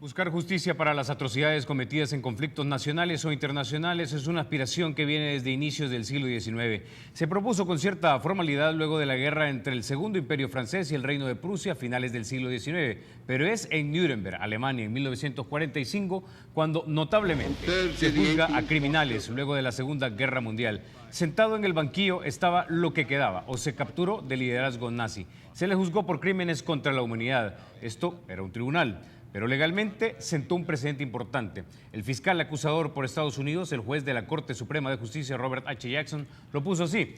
Buscar justicia para las atrocidades cometidas en conflictos nacionales o internacionales es una aspiración que viene desde inicios del siglo XIX. Se propuso con cierta formalidad luego de la guerra entre el Segundo Imperio Francés y el Reino de Prusia a finales del siglo XIX, pero es en Nuremberg, Alemania, en 1945, cuando notablemente se juzga a criminales luego de la Segunda Guerra Mundial. Sentado en el banquillo estaba lo que quedaba, o se capturó del liderazgo nazi. Se le juzgó por crímenes contra la humanidad. Esto era un tribunal, pero legalmente sentó un precedente importante. El fiscal acusador por Estados Unidos, el juez de la Corte Suprema de Justicia, Robert H. Jackson, lo puso así: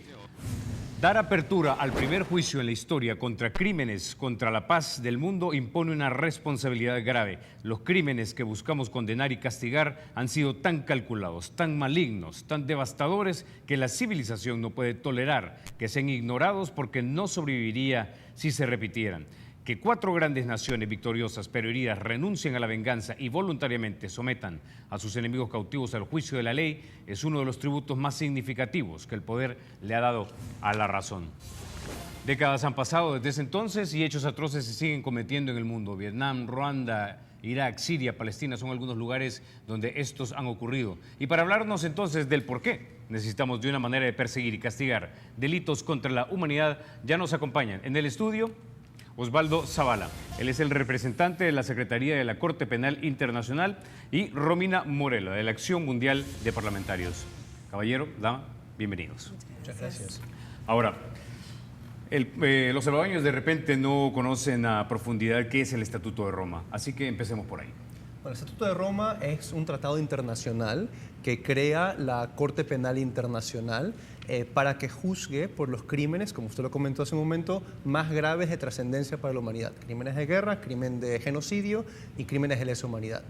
dar apertura al primer juicio en la historia contra crímenes contra la paz del mundo impone una responsabilidad grave. Los crímenes que buscamos condenar y castigar han sido tan calculados, tan malignos, tan devastadores, que la civilización no puede tolerar que sean ignorados, porque no sobreviviría si se repitieran. Que 4 grandes naciones victoriosas pero heridas renuncien a la venganza y voluntariamente sometan a sus enemigos cautivos al juicio de la ley es uno de los tributos más significativos que el poder le ha dado a la razón. Décadas han pasado desde ese entonces y hechos atroces se siguen cometiendo en el mundo. Vietnam, Ruanda, Irak, Siria, Palestina son algunos lugares donde estos han ocurrido. Y para hablarnos entonces del por qué necesitamos de una manera de perseguir y castigar delitos contra la humanidad, ya nos acompañan en el estudio Osvaldo Zavala. Él es el representante de la Secretaría de la Corte Penal Internacional, y Romina Morela, de la Acción Mundial de Parlamentarios. Caballero, dama, bienvenidos. Muchas gracias. Ahora, los salvadoreños de repente no conocen a profundidad qué es el Estatuto de Roma, así que empecemos por ahí. Bueno, el Estatuto de Roma es un tratado internacional que crea la Corte Penal Internacional para que juzgue por los crímenes, como usted lo comentó hace un momento, más graves de trascendencia para la humanidad. Crímenes de guerra, crimen de genocidio y crímenes de lesa humanidad.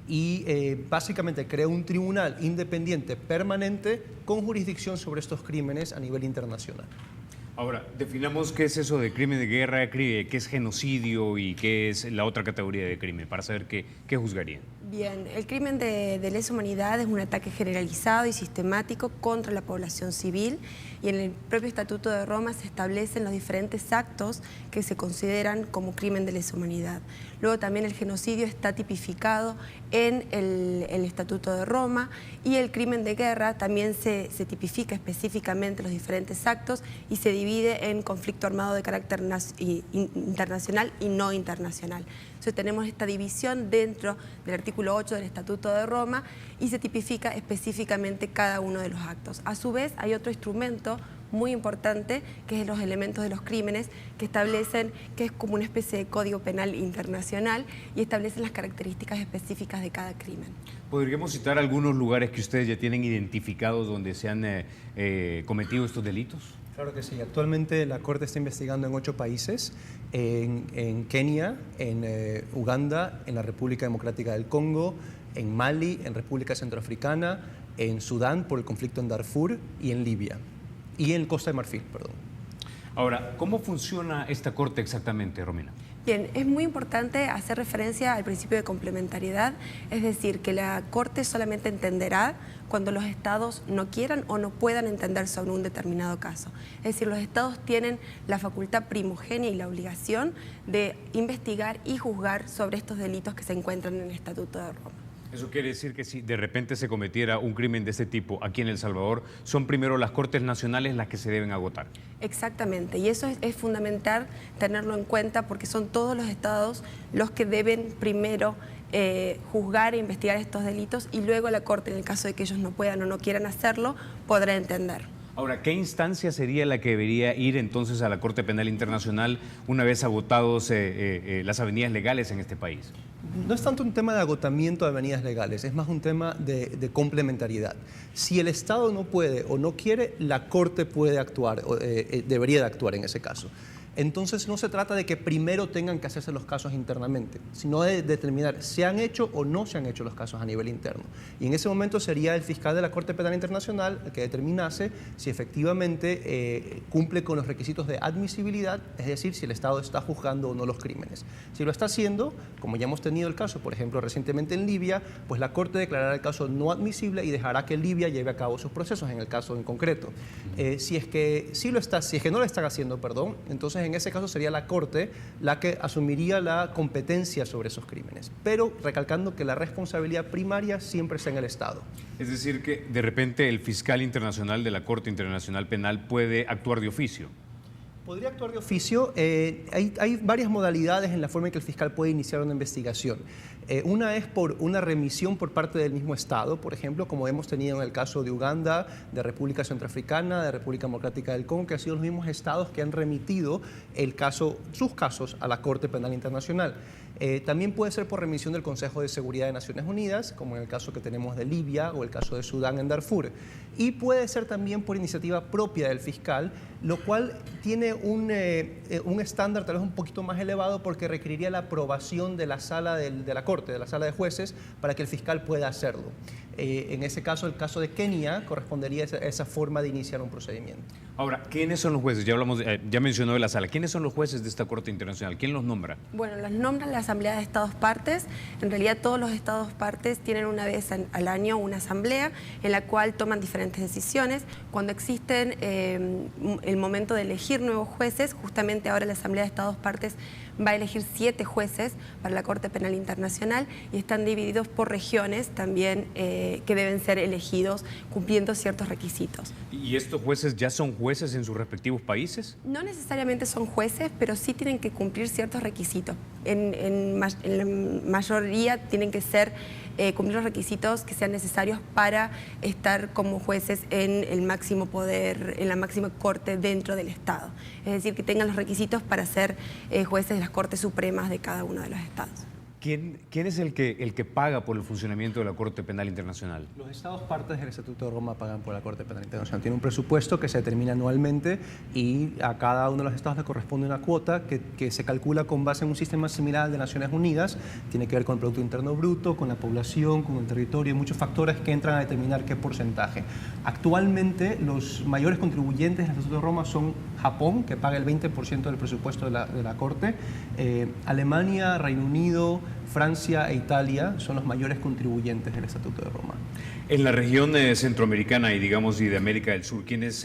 Y básicamente crea un tribunal independiente permanente con jurisdicción sobre estos crímenes a nivel internacional. Ahora, definamos qué es eso de crimen de guerra, qué es genocidio y qué es la otra categoría de crimen, para saber qué juzgarían. Bien, el crimen de lesa humanidad es un ataque generalizado y sistemático contra la población civil, y en el propio Estatuto de Roma se establecen los diferentes actos que se consideran como crimen de lesa humanidad. Luego también el genocidio está tipificado en el Estatuto de Roma, y el crimen de guerra también se tipifica específicamente los diferentes actos y se divide en conflicto armado de carácter internacional y no internacional. Entonces tenemos esta división dentro del artículo 8 del Estatuto de Roma y se tipifica específicamente cada uno de los actos. A su vez hay otro instrumento muy importante, que es los elementos de los crímenes, que establecen que es como una especie de código penal internacional y establecen las características específicas de cada crimen. ¿Podríamos citar algunos lugares que ustedes ya tienen identificados donde se han cometido estos delitos? Claro que sí. Actualmente la Corte está investigando en 8 países, en Kenia, en Uganda, en la República Democrática del Congo, en Mali, en República Centroafricana, en Sudán por el conflicto en Darfur y en Libia. Y en Costa de Marfil, perdón. Ahora, ¿cómo funciona esta corte exactamente, Romina? Bien, es muy importante hacer referencia al principio de complementariedad, es decir, que la Corte solamente entenderá cuando los estados no quieran o no puedan entender sobre un determinado caso. Es decir, los estados tienen la facultad primogénea y la obligación de investigar y juzgar sobre estos delitos que se encuentran en el Estatuto de Roma. Eso quiere decir que si de repente se cometiera un crimen de este tipo aquí en El Salvador, son primero las Cortes Nacionales las que se deben agotar. Exactamente, y eso es fundamental tenerlo en cuenta, porque son todos los estados los que deben primero juzgar e investigar estos delitos, y luego la Corte, en el caso de que ellos no puedan o no quieran hacerlo, podrá entender. Ahora, ¿qué instancia sería la que debería ir entonces a la Corte Penal Internacional una vez agotados las avenidas legales en este país? No es tanto un tema de agotamiento de avenidas legales, es más un tema de complementariedad. Si el Estado no puede o no quiere, la Corte puede actuar, debería de actuar en ese caso. Entonces no se trata de que primero tengan que hacerse los casos internamente, sino de determinar si han hecho o no se han hecho los casos a nivel interno. Y en ese momento sería el fiscal de la Corte Penal Internacional el que determinase si efectivamente cumple con los requisitos de admisibilidad, es decir, si el Estado está juzgando o no los crímenes. Si lo está haciendo, como ya hemos tenido el caso, por ejemplo, recientemente en Libia, pues la Corte declarará el caso no admisible y dejará que Libia lleve a cabo sus procesos en el caso en concreto. Si es que no lo están haciendo, perdón, entonces en ese caso sería la Corte la que asumiría la competencia sobre esos crímenes, pero recalcando que la responsabilidad primaria siempre está en el Estado. Es decir, que de repente el fiscal internacional de la Corte Internacional Penal puede actuar de oficio. Podría actuar de oficio. Hay varias modalidades en la forma en que el fiscal puede iniciar una investigación. Una es por una remisión por parte del mismo Estado, por ejemplo, como hemos tenido en el caso de Uganda, de República Centroafricana, de República Democrática del Congo, que han sido los mismos estados que han remitido sus casos a la Corte Penal Internacional. También puede ser por remisión del Consejo de Seguridad de Naciones Unidas, como en el caso que tenemos de Libia o el caso de Sudán en Darfur. Y puede ser también por iniciativa propia del fiscal, lo cual tiene un estándar tal vez un poquito más elevado porque requeriría la aprobación de la sala de la Corte, de la sala de jueces, para que el fiscal pueda hacerlo. En ese caso, el caso de Kenia correspondería a esa forma de iniciar un procedimiento. Ahora, ¿quiénes son los jueces? Ya mencionó de la sala. ¿Quiénes son los jueces de esta Corte Internacional? ¿Quién los nombra? Bueno, los nombra la Asamblea de Estados Partes. En realidad todos los Estados Partes tienen una vez al año una asamblea en la cual toman diferentes decisiones. Cuando existen el momento de elegir nuevos jueces, justamente ahora la Asamblea de Estados Partes va a elegir 7 jueces para la Corte Penal Internacional y están divididos por regiones también que deben ser elegidos cumpliendo ciertos requisitos. ¿Y estos jueces ya son jueces en sus respectivos países? No necesariamente son jueces, pero sí tienen que cumplir ciertos requisitos. En la mayoría tienen que cumplir los requisitos que sean necesarios para estar como jueces en el máximo poder, en la máxima corte dentro del Estado. Es decir, que tengan los requisitos para ser jueces de las Cortes Supremas de cada uno de los estados. ¿Quién es el que paga por el funcionamiento de la Corte Penal Internacional? Los Estados partes del Estatuto de Roma pagan por la Corte Penal Internacional. Tiene un presupuesto que se determina anualmente y a cada uno de los estados le corresponde una cuota que se calcula con base en un sistema similar al de Naciones Unidas. Tiene que ver con el Producto Interno Bruto, con la población, con el territorio, muchos factores que entran a determinar qué porcentaje. Actualmente los mayores contribuyentes del Estatuto de Roma son Japón, que paga el 20% del presupuesto de la Corte, Alemania, Reino Unido, Francia e Italia son los mayores contribuyentes del Estatuto de Roma. En la región centroamericana y de América del Sur, ¿quiénes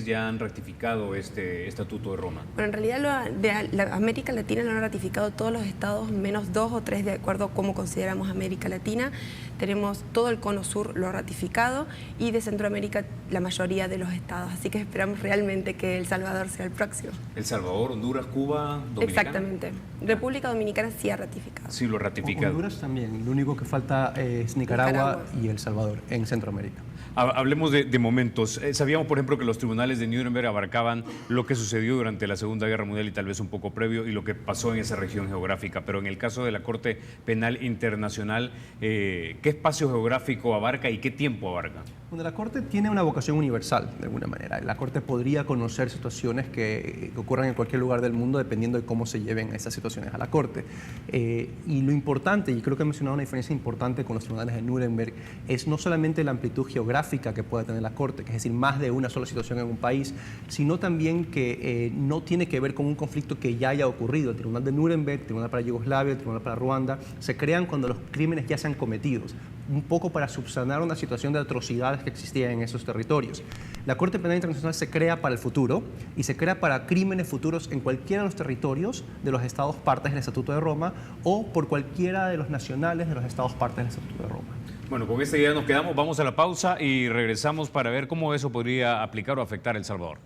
ya han ratificado este Estatuto de Roma? Bueno, en realidad la América Latina lo han ratificado todos los estados, menos 2 o 3 de acuerdo a cómo consideramos América Latina. Tenemos todo el cono sur lo ha ratificado y de Centroamérica la mayoría de los estados. Así que esperamos realmente que El Salvador sea el próximo. El Salvador, Honduras, Cuba, Dominicana. Exactamente. República Dominicana sí ha ratificado. Sí, lo ha ratificado. Honduras también. Lo único que falta es Nicaragua y El Salvador en Centroamérica. Hablemos de momentos. Sabíamos, por ejemplo, que los tribunales de Nuremberg abarcaban lo que sucedió durante la Segunda Guerra Mundial y tal vez un poco previo y lo que pasó en esa región geográfica. Pero en el caso de la Corte Penal Internacional, ¿qué espacio geográfico abarca y qué tiempo abarca? Bueno, la Corte tiene una vocación universal, de alguna manera. La Corte podría conocer situaciones que ocurran en cualquier lugar del mundo dependiendo de cómo se lleven esas situaciones a la Corte. Y lo importante, y creo que he mencionado una diferencia importante con los tribunales de Nuremberg, es no solamente la amplitud geográfica que pueda tener la Corte, que es decir, más de una sola situación en un país, sino también que no tiene que ver con un conflicto que ya haya ocurrido. El Tribunal de Nuremberg, el Tribunal para Yugoslavia, el Tribunal para Ruanda, se crean cuando los crímenes ya sean cometidos, un poco para subsanar una situación de atrocidades que existían en esos territorios. La Corte Penal Internacional se crea para el futuro y se crea para crímenes futuros en cualquiera de los territorios de los estados partes del Estatuto de Roma o por cualquiera de los nacionales de los estados partes del Estatuto de Roma. Bueno, con esta idea nos quedamos, vamos a la pausa y regresamos para ver cómo eso podría aplicar o afectar a El Salvador.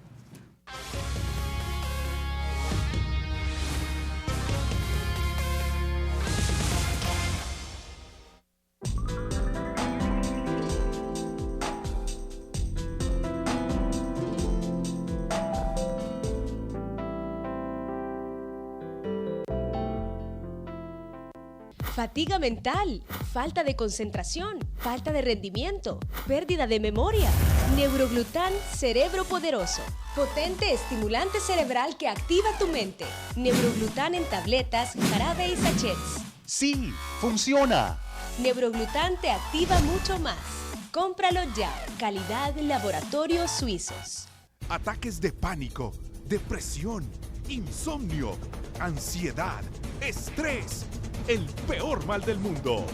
fatiga mental, falta de concentración, falta de rendimiento, pérdida de memoria. Neuroglután Cerebro Poderoso. Potente estimulante cerebral que activa tu mente. Neuroglután en tabletas, jarabe y sachets. ¡Sí! ¡Funciona! Neuroglután te activa mucho más. Cómpralo ya. Calidad Laboratorios Suizos. Ataques de pánico, depresión, insomnio, ansiedad, estrés. El peor mal del mundo.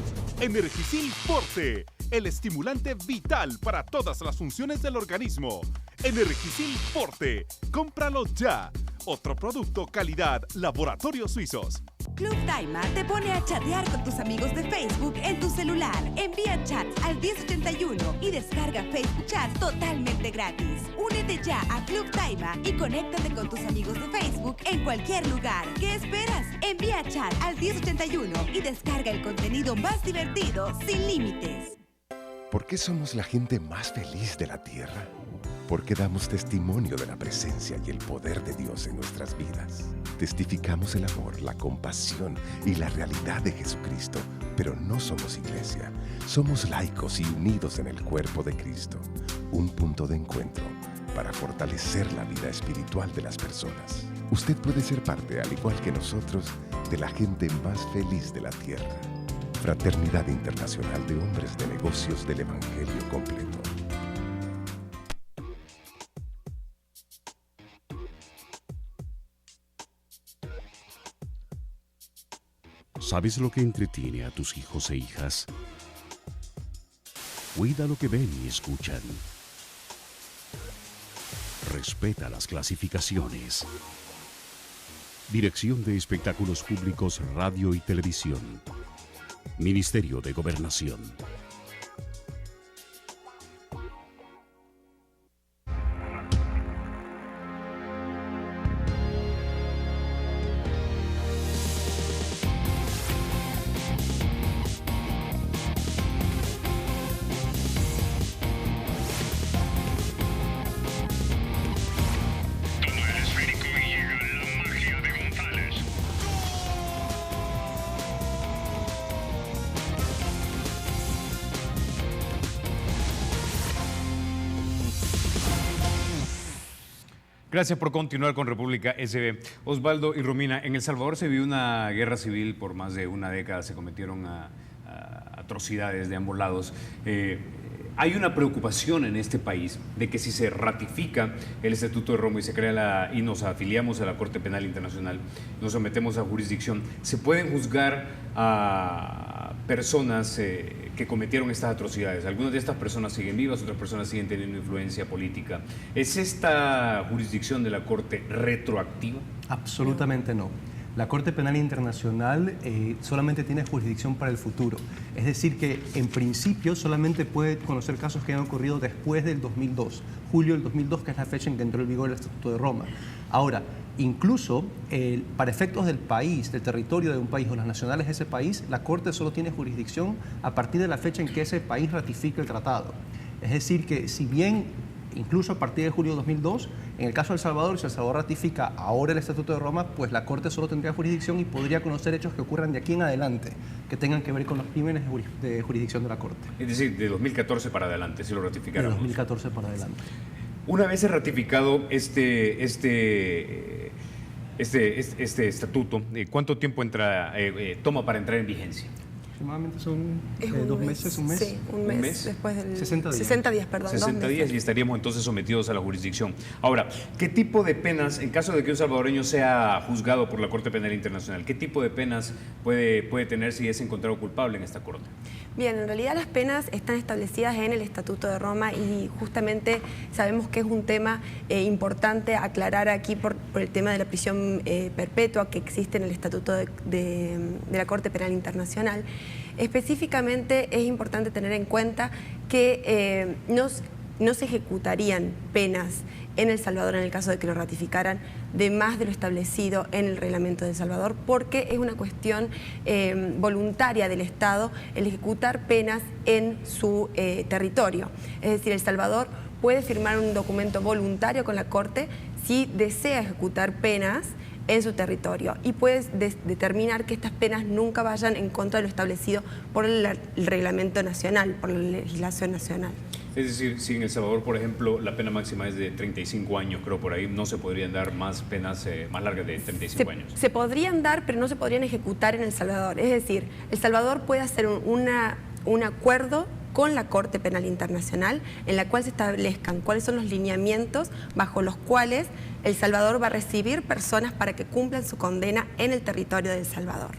Energisil Forte, el estimulante vital para todas las funciones del organismo. Energisil Forte, cómpralo ya. Otro producto calidad Laboratorios Suizos. Club Daima te pone a chatear con tus amigos de Facebook en tu celular. Envía chats al 1081 y descarga Facebook Chat totalmente gratis. Únete ya a Club Daima y conéctate con tus amigos de Facebook en cualquier lugar. ¿Qué esperas? Envía chat al 1081 y descarga el contenido más divertido sin límites. ¿Por qué somos la gente más feliz de la tierra? Porque damos testimonio de la presencia y el poder de Dios en nuestras vidas. Testificamos el amor, la compasión y la realidad de Jesucristo, pero no somos iglesia. Somos laicos y unidos en el cuerpo de Cristo. Un punto de encuentro para fortalecer la vida espiritual de las personas. Usted puede ser parte, al igual que nosotros, de la gente más feliz de la tierra. Fraternidad Internacional de Hombres de Negocios del Evangelio Completo. ¿Sabes lo que entretiene a tus hijos e hijas? Cuida lo que ven y escuchan. Respeta las clasificaciones. Dirección de Espectáculos Públicos, Radio y Televisión. Ministerio de Gobernación. Gracias por continuar con República SB. Osvaldo y Romina, en El Salvador se vivió una guerra civil por más de una década, se cometieron atrocidades de ambos lados. Hay una preocupación en este país de que si se ratifica el Estatuto de Roma y se crea y nos afiliamos a la Corte Penal Internacional, nos sometemos a jurisdicción, se pueden juzgar a personas que cometieron estas atrocidades. Algunas de estas personas siguen vivas, otras personas siguen teniendo influencia política. ¿Es esta jurisdicción de la Corte retroactiva? Absolutamente no. La Corte Penal Internacional solamente tiene jurisdicción para el futuro. Es decir, que en principio solamente puede conocer casos que han ocurrido después del 2002, julio del 2002, que es la fecha en que entró en vigor el Estatuto de Roma. Ahora, incluso para efectos del país, del territorio de un país o las nacionales de ese país, la Corte solo tiene jurisdicción a partir de la fecha en que ese país ratifique el tratado. Es decir, que si bien incluso a partir de julio de 2002, en el caso de El Salvador, si El Salvador ratifica ahora el Estatuto de Roma, pues la Corte solo tendría jurisdicción y podría conocer hechos que ocurran de aquí en adelante, que tengan que ver con los crímenes de jurisdicción de la Corte. Es decir, de 2014 para adelante, si lo ratificaron. De 2014 para adelante. Una vez ratificado este estatuto, ¿cuánto tiempo toma para entrar en vigencia? Aproximadamente son 2 meses, un mes. Sí, un mes después del... 60 días. 60 días, perdón. 60 días y estaríamos entonces sometidos a la jurisdicción. Ahora, ¿qué tipo de penas, en caso de que un salvadoreño sea juzgado por la Corte Penal Internacional, qué tipo de penas puede tener si es encontrado culpable en esta Corte? Bien, en realidad las penas están establecidas en el Estatuto de Roma y justamente sabemos que es un tema importante aclarar aquí por el tema de la prisión perpetua que existe en el Estatuto de la Corte Penal Internacional. Específicamente es importante tener en cuenta que no se ejecutarían penas en El Salvador en el caso de que lo ratificaran de más de lo establecido en el reglamento de El Salvador, porque es una cuestión voluntaria del Estado el ejecutar penas en su territorio. Es decir, El Salvador puede firmar un documento voluntario con la Corte si desea ejecutar penas en su territorio y puede determinar que estas penas nunca vayan en contra de lo establecido por el reglamento nacional, por la legislación nacional. Es decir, si en El Salvador, por ejemplo, la pena máxima es de 35 años, creo por ahí, no se podrían dar más penas más largas de 35 años. Se podrían dar, pero no se podrían ejecutar en El Salvador. Es decir, El Salvador puede hacer un acuerdo con la Corte Penal Internacional en la cual se establezcan cuáles son los lineamientos bajo los cuales El Salvador va a recibir personas para que cumplan su condena en el territorio de El Salvador.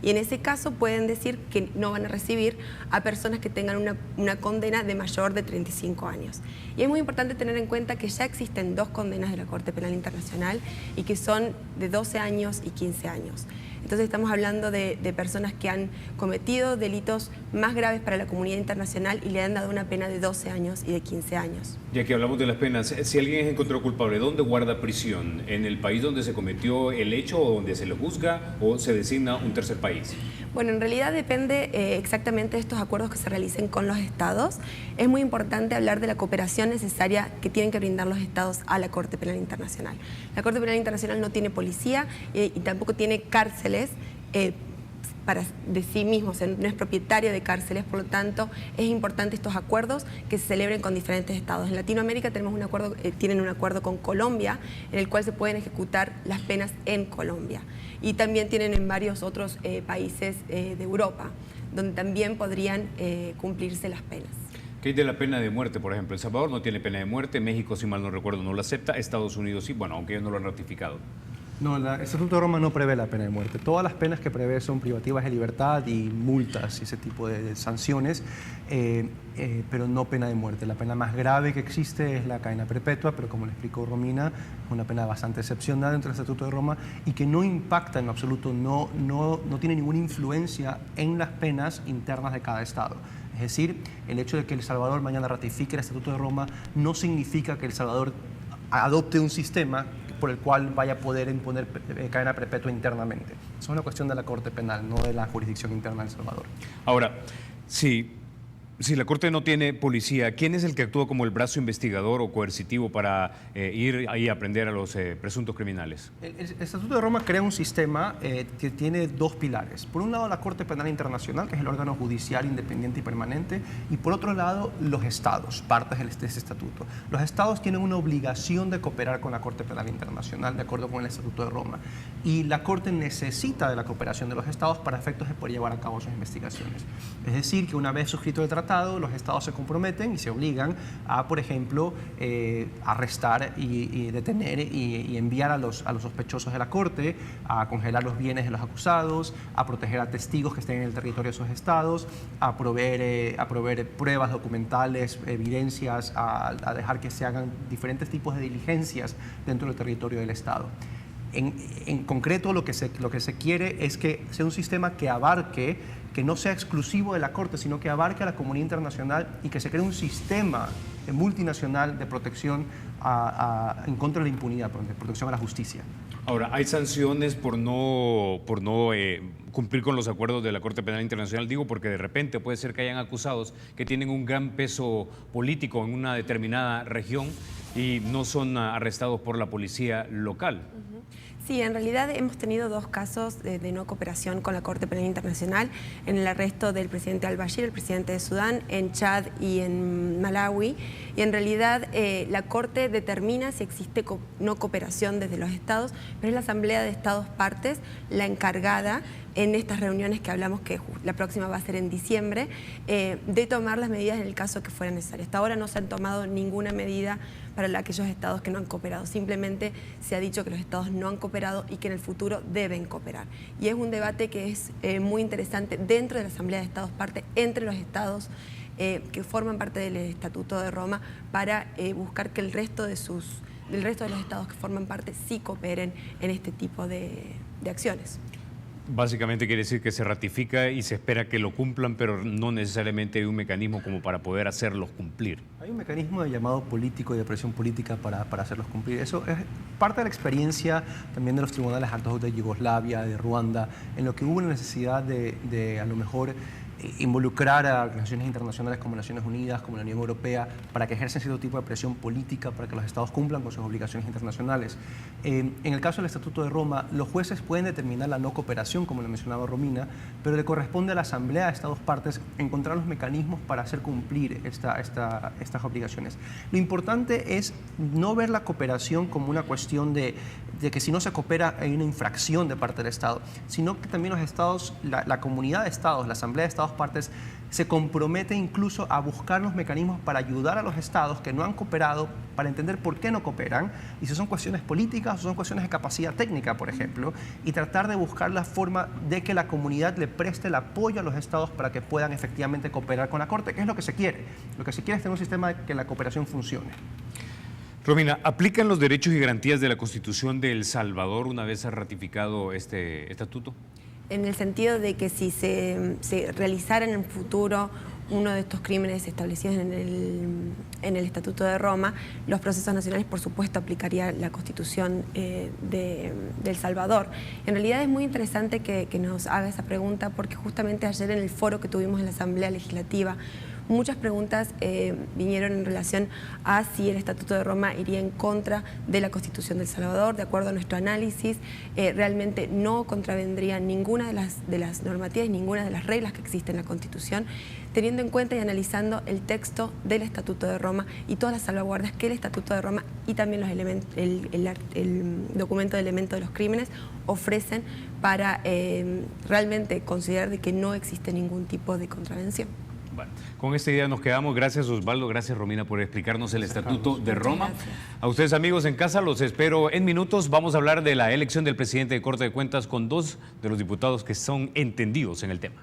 Y en ese caso pueden decir que no van a recibir a personas que tengan una condena de mayor de 35 años. Y es muy importante tener en cuenta que ya existen 2 condenas de la Corte Penal Internacional y que son de 12 años y 15 años. Entonces estamos hablando de personas que han cometido delitos más graves para la comunidad internacional y le han dado una pena de 12 años y de 15 años. Ya que hablamos de las penas, si alguien es encontrado culpable, ¿dónde guarda prisión? ¿En el país donde se cometió el hecho o donde se le juzga o se designa un tercer país? Bueno, en realidad depende exactamente de estos acuerdos que se realicen con los estados. Es muy importante hablar de la cooperación necesaria que tienen que brindar los estados a la Corte Penal Internacional. La Corte Penal Internacional no tiene policía y tampoco tiene cárceles de sí mismo, o sea, no es propietario de cárceles, por lo tanto es importante estos acuerdos que se celebren con diferentes estados. En Latinoamérica tenemos tienen un acuerdo con Colombia en el cual se pueden ejecutar las penas en Colombia y también tienen en varios otros países de Europa donde también podrían cumplirse las penas. ¿Qué hay de la pena de muerte, por ejemplo? El Salvador no tiene pena de muerte, México, si mal no recuerdo, no la acepta, Estados Unidos sí, bueno, aunque ellos no lo han ratificado. No, el Estatuto de Roma no prevé la pena de muerte. Todas las penas que prevé son privativas de libertad y multas y ese tipo de sanciones, pero no pena de muerte. La pena más grave que existe es la cadena perpetua, pero como le explicó Romina, es una pena bastante excepcional dentro del Estatuto de Roma y que no impacta en absoluto, no tiene ninguna influencia en las penas internas de cada estado. Es decir, el hecho de que El Salvador mañana ratifique el Estatuto de Roma no significa que El Salvador adopte un sistema por el cual vaya a poder imponer cadena perpetua internamente. Es una cuestión de la Corte Penal, no de la jurisdicción interna de El Salvador. Ahora, si la Corte no tiene policía, ¿quién es el que actúa como el brazo investigador o coercitivo para ir ahí a aprender a los presuntos criminales? El Estatuto de Roma crea un sistema que tiene 2 pilares. Por un lado, la Corte Penal Internacional, que es el órgano judicial independiente y permanente, y por otro lado, los estados, partes de ese estatuto. Los estados tienen una obligación de cooperar con la Corte Penal Internacional, de acuerdo con el Estatuto de Roma. Y la Corte necesita de la cooperación de los estados para efectos de poder llevar a cabo sus investigaciones. Es decir, que una vez suscrito el tratado, los estados se comprometen y se obligan a, por ejemplo, arrestar y detener y enviar a los sospechosos de la corte, a congelar los bienes de los acusados, a proteger a testigos que estén en el territorio de esos estados, a proveer pruebas documentales, evidencias, a dejar que se hagan diferentes tipos de diligencias dentro del territorio del estado. En concreto, lo que se quiere es que sea un sistema que abarque, que no sea exclusivo de la Corte, sino que abarque a la comunidad internacional y que se cree un sistema multinacional de protección en contra de la impunidad, de protección a la justicia. Ahora, ¿hay sanciones por no cumplir con los acuerdos de la Corte Penal Internacional? Digo porque de repente puede ser que hayan acusados que tienen un gran peso político en una determinada región y no son arrestados por la policía local. Sí, en realidad hemos tenido 2 casos de no cooperación con la Corte Penal Internacional en el arresto del presidente al-Bashir, el presidente de Sudán, en Chad y en Malawi. Y en realidad la Corte determina si existe no cooperación desde los estados, pero es la Asamblea de Estados Partes la encargada en estas reuniones que hablamos, que la próxima va a ser en diciembre, de tomar las medidas en el caso que fuera necesario. Hasta ahora no se han tomado ninguna medida para aquellos estados que no han cooperado. Simplemente se ha dicho que los estados no han cooperado y que en el futuro deben cooperar. Y es un debate que es muy interesante dentro de la Asamblea de Estados Partes, entre los estados que forman parte del Estatuto de Roma, para buscar que el resto de los estados que forman parte sí cooperen en este tipo de acciones. Básicamente quiere decir que se ratifica y se espera que lo cumplan, pero no necesariamente hay un mecanismo como para poder hacerlos cumplir. Hay un mecanismo de llamado político y de presión política para hacerlos cumplir. Eso es parte de la experiencia también de los tribunales altos de Yugoslavia, de Ruanda, en lo que hubo la necesidad de a lo mejor involucrar a organizaciones internacionales como Naciones Unidas, como la Unión Europea, para que ejercen cierto tipo de presión política para que los estados cumplan con sus obligaciones internacionales. En el caso del Estatuto de Roma, los jueces pueden determinar la no cooperación, como lo mencionaba Romina, pero le corresponde a la Asamblea de Estados Partes encontrar los mecanismos para hacer cumplir estas obligaciones. Lo importante es no ver la cooperación como una cuestión de que si no se coopera hay una infracción de parte del Estado, sino que también los estados, la comunidad de estados, la Asamblea de Estados Partes se compromete incluso a buscar los mecanismos para ayudar a los estados que no han cooperado, para entender por qué no cooperan, y si son cuestiones políticas o son cuestiones de capacidad técnica, por ejemplo, y tratar de buscar la forma de que la comunidad le preste el apoyo a los estados para que puedan efectivamente cooperar con la Corte, que es lo que se quiere. Lo que se quiere es tener un sistema de que la cooperación funcione. Romina, ¿aplican los derechos y garantías de la Constitución de El Salvador una vez ha ratificado este estatuto? En el sentido de que si se realizara en el futuro uno de estos crímenes establecidos en el Estatuto de Roma, los procesos nacionales, por supuesto, aplicaría la Constitución de El Salvador. En realidad es muy interesante que nos haga esa pregunta porque justamente ayer en el foro que tuvimos en la Asamblea Legislativa, muchas preguntas vinieron en relación a si el Estatuto de Roma iría en contra de la Constitución de El Salvador. De acuerdo a nuestro análisis, realmente no contravendría ninguna de las normativas, ninguna de las reglas que existen en la Constitución, teniendo en cuenta y analizando el texto del Estatuto de Roma y todas las salvaguardas que el Estatuto de Roma y también los el documento de elementos de los crímenes ofrecen para realmente considerar de que no existe ningún tipo de contravención. Bueno, con esta idea nos quedamos. Gracias, Osvaldo. Gracias, Romina, por explicarnos el Estatuto de Roma. A ustedes, amigos, en casa, los espero en minutos. Vamos a hablar de la elección del presidente de Corte de Cuentas con dos de los diputados que son entendidos en el tema.